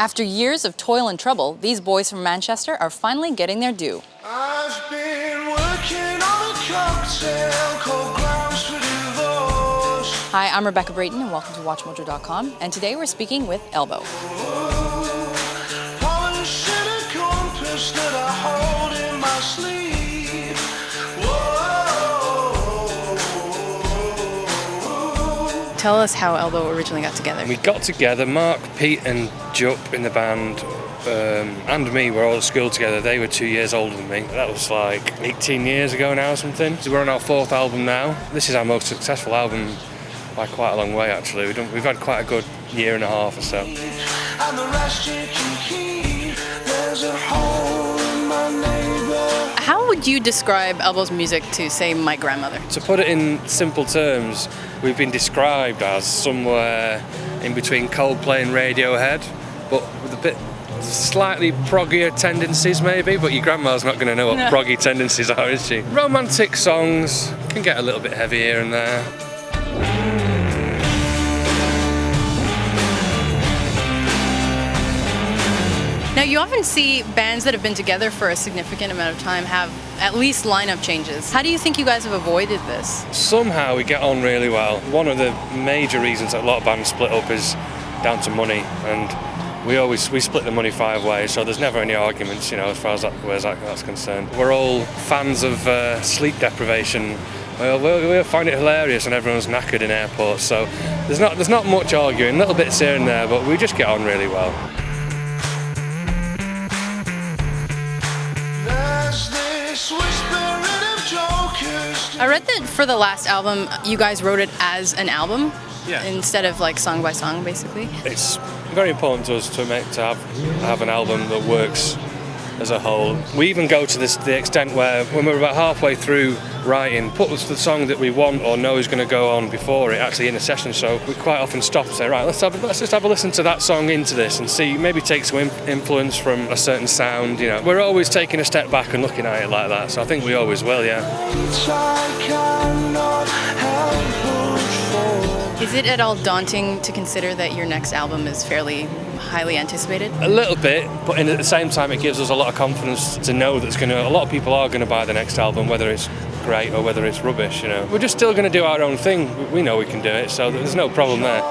After years of toil and trouble, these boys from Manchester are finally getting their due. I've been working on a cocktail called Grounds for Divorce. Hi, I'm Rebecca Brayton and welcome to WatchMojo.com, and today we're speaking with Elbow. Polish in a compass that I hold in my sleeve. Whoa. Tell us how Elbow originally got together. We got together, Mark, Pete and Jupp in the band, and me were all at school together. They were 2 years older than me. That was like 18 years ago now or something. So we're on our fourth album now. This is our most successful album by quite a long way actually. We've had quite a good year and a half or so. And the rest you can keep. There's a hole in my neighbor. How would you describe Elbow's music to, say, my grandmother? To put it in simple terms, we've been described as somewhere in between Coldplay and Radiohead, but with a bit slightly proggier tendencies maybe, but your grandma's not going to know what proggy tendencies are, is she? Romantic songs can get a little bit heavy here and there. Now, you often see bands that have been together for a significant amount of time have at least lineup changes. How do you think you guys have avoided this? Somehow we get on really well. One of the major reasons that a lot of bands split up is down to money, and we split the money 5 ways, so there's never any arguments, as far as that's concerned. We're all fans of sleep deprivation. We'll find it hilarious when everyone's knackered in airports, so there's not much arguing, little bits here and there, but we just get on really well. I read that for the last album, you guys wrote it as an album, Yeah. instead of like song by song, basically. It's very important to us to have an album that works as a whole. We even go to the extent where, when we're about halfway through writing, put the song that we want or know is going to go on before it actually in a session. So we quite often stop and say, right, let's just have a listen to that song into this and see, maybe take some influence from a certain sound. We're always taking a step back and looking at it like that. So I think we always will, yeah. Is it at all daunting to consider that your next album is fairly highly anticipated? A little bit, but at the same time it gives us a lot of confidence to know that a lot of people are going to buy the next album, whether it's great or whether it's rubbish. We're just still going to do our own thing. We know we can do it, so there's no problem there.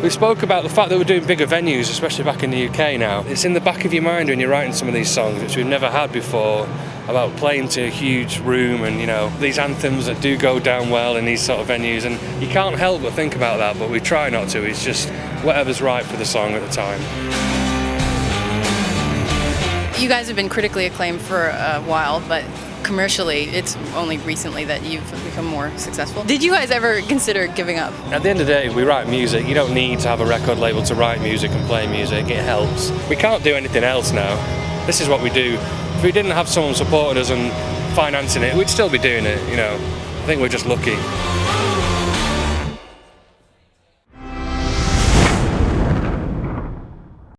We spoke about the fact that we're doing bigger venues, especially back in the UK now. It's in the back of your mind when you're writing some of these songs, which we've never had before, about playing to a huge room and, these anthems that do go down well in these sort of venues, and you can't help but think about that, but we try not to. It's just whatever's right for the song at the time. You guys have been critically acclaimed for a while, but commercially, it's only recently that you've become more successful. Did you guys ever consider giving up? At the end of the day, we write music. You don't need to have a record label to write music and play music. It helps. We can't do anything else now. This is what we do. If we didn't have someone supporting us and financing it, we'd still be doing it, I think we're just lucky.